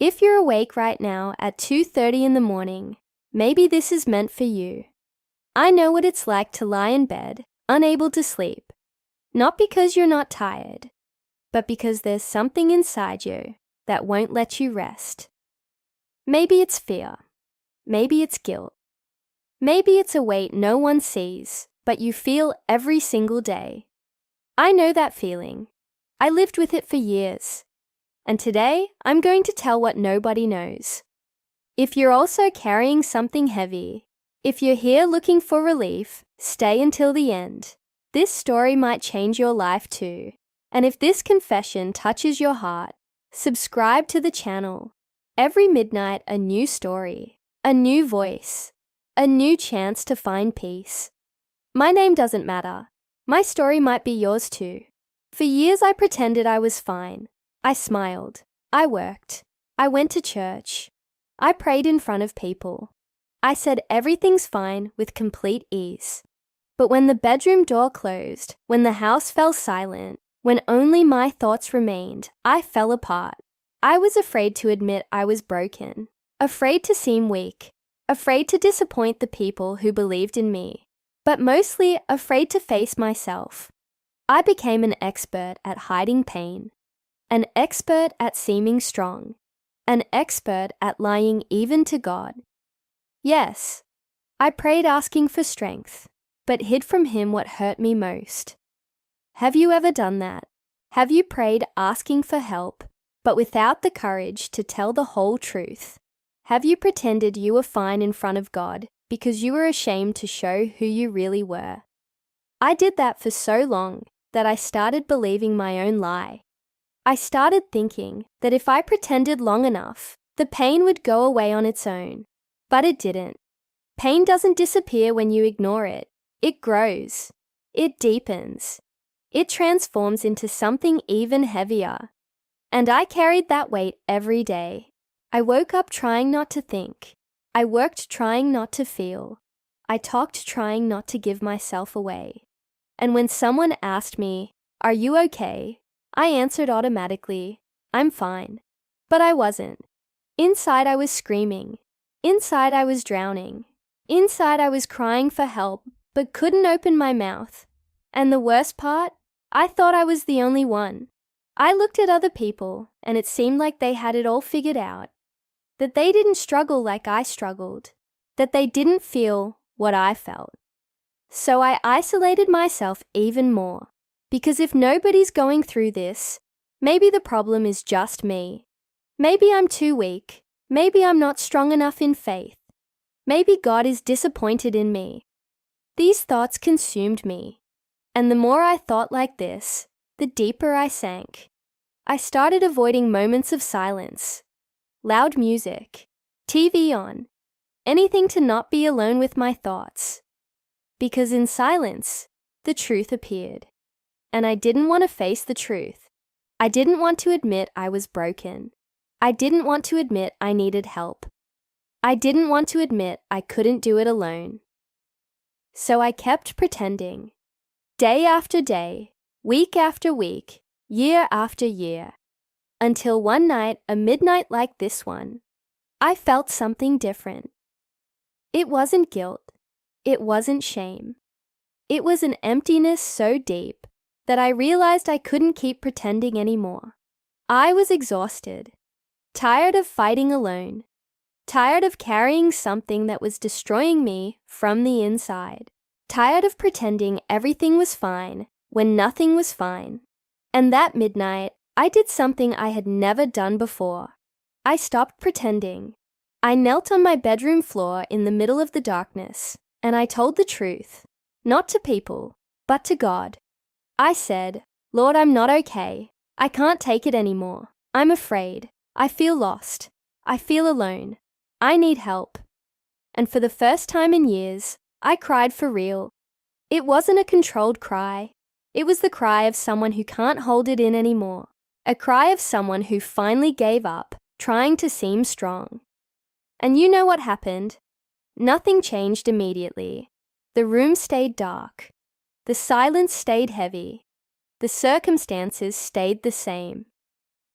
If you're awake right now at 2:30 in the morning, maybe this is meant for you. I know what it's like to lie in bed, unable to sleep. Not because you're not tired, but because there's something inside you that won't let you rest. Maybe it's fear. Maybe it's guilt. Maybe it's a weight no one sees, but you feel every single day. I know that feeling. I lived with it for years. And today, I'm going to tell what nobody knows. If you're also carrying something heavy, if you're here looking for relief, stay until the end. This story might change your life too. And if this confession touches your heart, subscribe to the channel. Every midnight, a new story, a new voice, a new chance to find peace. My name doesn't matter. My story might be yours too. For years, I pretended I was fine. I smiled. I worked. I went to church. I prayed in front of people. I said everything's fine with complete ease. But when the bedroom door closed, when the house fell silent, when only my thoughts remained, I fell apart. I was afraid to admit I was broken, afraid to seem weak, afraid to disappoint the people who believed in me, but mostly afraid to face myself. I became an expert at hiding pain, an expert at seeming strong, an expert at lying even to God. Yes, I prayed asking for strength, but hid from Him what hurt me most. Have you ever done that? Have you prayed asking for help, but without the courage to tell the whole truth? Have you pretended you were fine in front of God because you were ashamed to show who you really were? I did that for so long that I started believing my own lie. I started thinking that if I pretended long enough, the pain would go away on its own. But it didn't. Pain doesn't disappear when you ignore it. It grows. It deepens. It transforms into something even heavier. And I carried that weight every day. I woke up trying not to think. I worked trying not to feel. I talked trying not to give myself away. And when someone asked me, "Are you okay?" I answered automatically, "I'm fine." But I wasn't. Inside I was screaming. Inside I was drowning. Inside I was crying for help, but couldn't open my mouth. And the worst part? I thought I was the only one. I looked at other people, and it seemed like they had it all figured out. That they didn't struggle like I struggled. That they didn't feel what I felt. So I isolated myself even more. Because if nobody's going through this, maybe the problem is just me. Maybe I'm too weak. Maybe I'm not strong enough in faith. Maybe God is disappointed in me. These thoughts consumed me. And the more I thought like this, the deeper I sank. I started avoiding moments of silence, loud music, TV on, anything to not be alone with my thoughts. Because in silence, the truth appeared. And I didn't want to face the truth. I didn't want to admit I was broken. I didn't want to admit I needed help. I didn't want to admit I couldn't do it alone. So I kept pretending. Day after day, week after week, year after year. Until one night, a midnight like this one, I felt something different. It wasn't guilt. It wasn't shame. It was an emptiness so deep that I realized I couldn't keep pretending anymore. I was exhausted, tired of fighting alone, tired of carrying something that was destroying me from the inside, tired of pretending everything was fine when nothing was fine. And that midnight, I did something I had never done before. I stopped pretending. I knelt on my bedroom floor in the middle of the darkness, and I told the truth, not to people, but to God. I said, "Lord, I'm not okay. I can't take it anymore. I'm afraid. I feel lost. I feel alone. I need help." And for the first time in years, I cried for real. It wasn't a controlled cry. It was the cry of someone who can't hold it in anymore. A cry of someone who finally gave up, trying to seem strong. And you know what happened? Nothing changed immediately. The room stayed dark. The silence stayed heavy. The circumstances stayed the same.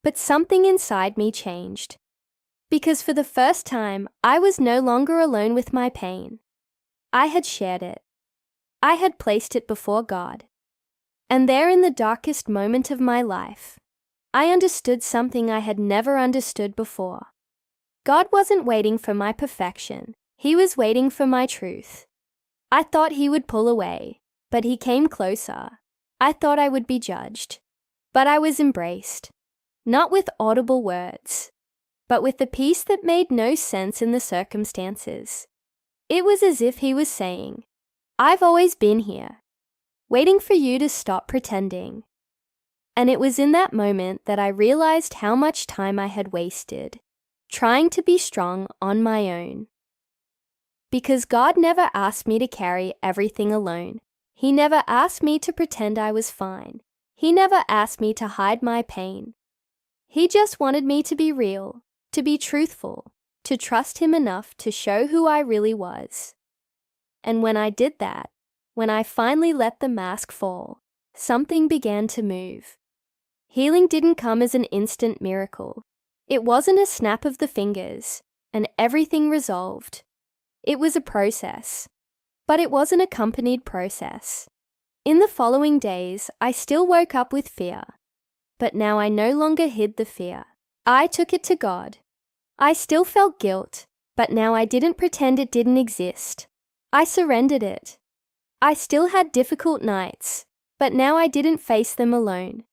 But something inside me changed. Because for the first time, I was no longer alone with my pain. I had shared it. I had placed it before God. And there in the darkest moment of my life, I understood something I had never understood before. God wasn't waiting for my perfection. He was waiting for my truth. I thought he would pull away, but he came closer. I thought I would be judged, but I was embraced. Not with audible words, but with the peace that made no sense in the circumstances. It was as if he was saying, I've always been here, waiting for you to stop pretending. And it was in that moment that I realized how much time I had wasted, trying to be strong on my own. Because God never asked me to carry everything alone. He never asked me to pretend I was fine. He never asked me to hide my pain. He just wanted me to be real, to be truthful, to trust him enough to show who I really was. And when I did that, when I finally let the mask fall, something began to move. Healing didn't come as an instant miracle. It wasn't a snap of the fingers, and everything resolved. It was a process, but it was an accompanied process. In the following days, I still woke up with fear, but now I no longer hid the fear. I took it to God. I still felt guilt, but now I didn't pretend it didn't exist. I surrendered it. I still had difficult nights, but now I didn't face them alone.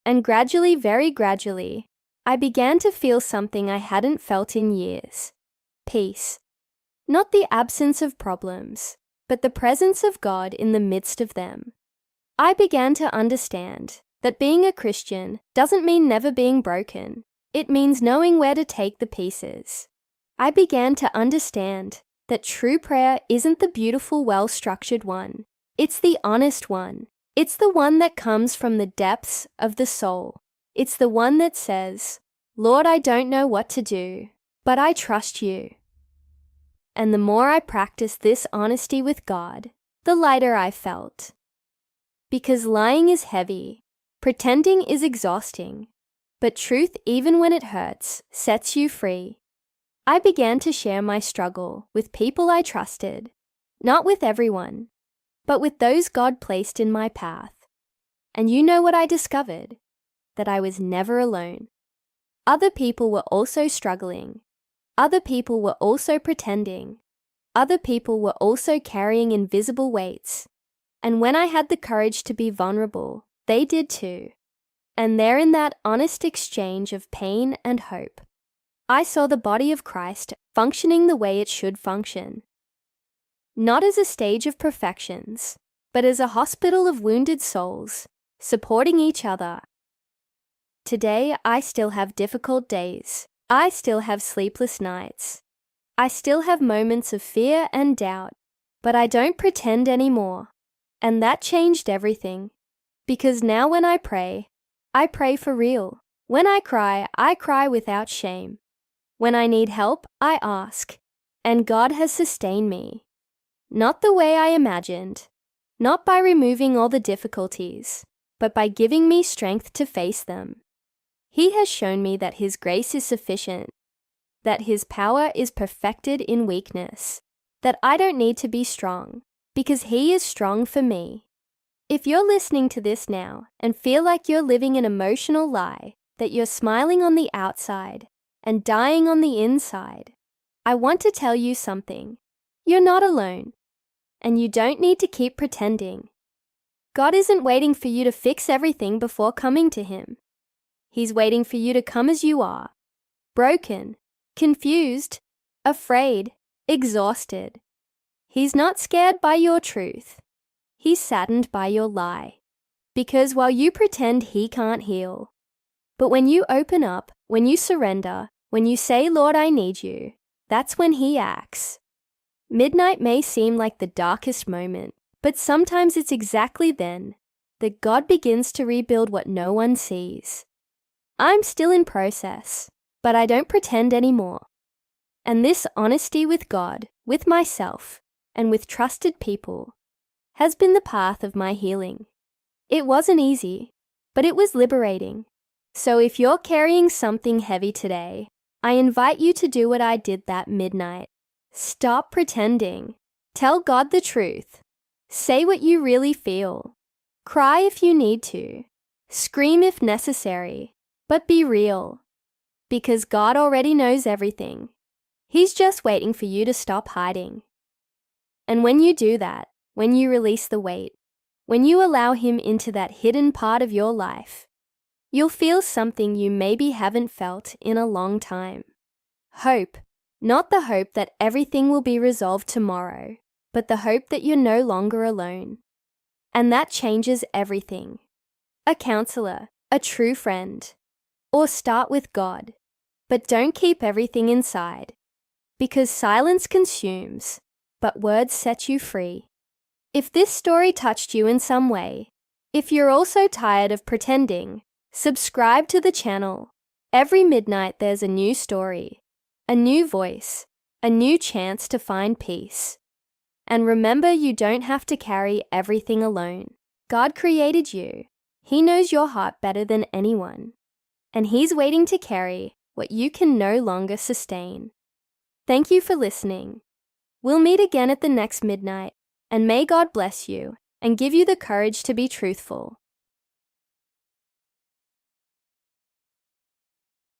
And gradually, very gradually, I began to feel something I hadn't felt in years. Peace. Not the absence of problems, but the presence of God in the midst of them. I began to understand that being a Christian doesn't mean never being broken. It means knowing where to take the pieces. I began to understand that true prayer isn't the beautiful, well-structured one. It's the honest one. It's the one that comes from the depths of the soul. It's the one that says, Lord, I don't know what to do, but I trust you. And the more I practiced this honesty with God, the lighter I felt. Because lying is heavy, pretending is exhausting, but truth, even when it hurts, sets you free. I began to share my struggle with people I trusted, not with everyone, but with those God placed in my path. And you know what I discovered? That I was never alone. Other people were also struggling. Other people were also pretending. Other people were also carrying invisible weights. And when I had the courage to be vulnerable, they did too. And there in that honest exchange of pain and hope, I saw the body of Christ functioning the way it should function. Not as a stage of perfections, but as a hospital of wounded souls, supporting each other. Today, I still have difficult days. I still have sleepless nights. I still have moments of fear and doubt, but I don't pretend anymore. And that changed everything. Because now when I pray for real. When I cry without shame. When I need help, I ask. And God has sustained me. Not the way I imagined. Not by removing all the difficulties, but by giving me strength to face them. He has shown me that His grace is sufficient, that His power is perfected in weakness, that I don't need to be strong, because He is strong for me. If you're listening to this now and feel like you're living an emotional lie, that you're smiling on the outside and dying on the inside, I want to tell you something. You're not alone, and you don't need to keep pretending. God isn't waiting for you to fix everything before coming to Him. He's waiting for you to come as you are, broken, confused, afraid, exhausted. He's not scared by your truth. He's saddened by your lie. Because while you pretend He can't heal, but when you open up, when you surrender, when you say, Lord, I need you, that's when He acts. Midnight may seem like the darkest moment, but sometimes it's exactly then that God begins to rebuild what no one sees. I'm still in process, but I don't pretend anymore. And this honesty with God, with myself, and with trusted people has been the path of my healing. It wasn't easy, but it was liberating. So if you're carrying something heavy today, I invite you to do what I did that midnight. Stop pretending. Tell God the truth. Say what you really feel. Cry if you need to. Scream if necessary. But be real. Because God already knows everything. He's just waiting for you to stop hiding. And when you do that, when you release the weight, when you allow Him into that hidden part of your life, you'll feel something you maybe haven't felt in a long time. Hope. Not the hope that everything will be resolved tomorrow, but the hope that you're no longer alone. And that changes everything. A counselor, a true friend, or start with God. But don't keep everything inside, because silence consumes, but words set you free. If this story touched you in some way, if you're also tired of pretending, subscribe to the channel. Every midnight there's a new story, a new voice, a new chance to find peace. And remember, you don't have to carry everything alone. God created you. He knows your heart better than anyone. And He's waiting to carry what you can no longer sustain. Thank you for listening. We'll meet again at the next midnight, and may God bless you and give you the courage to be truthful.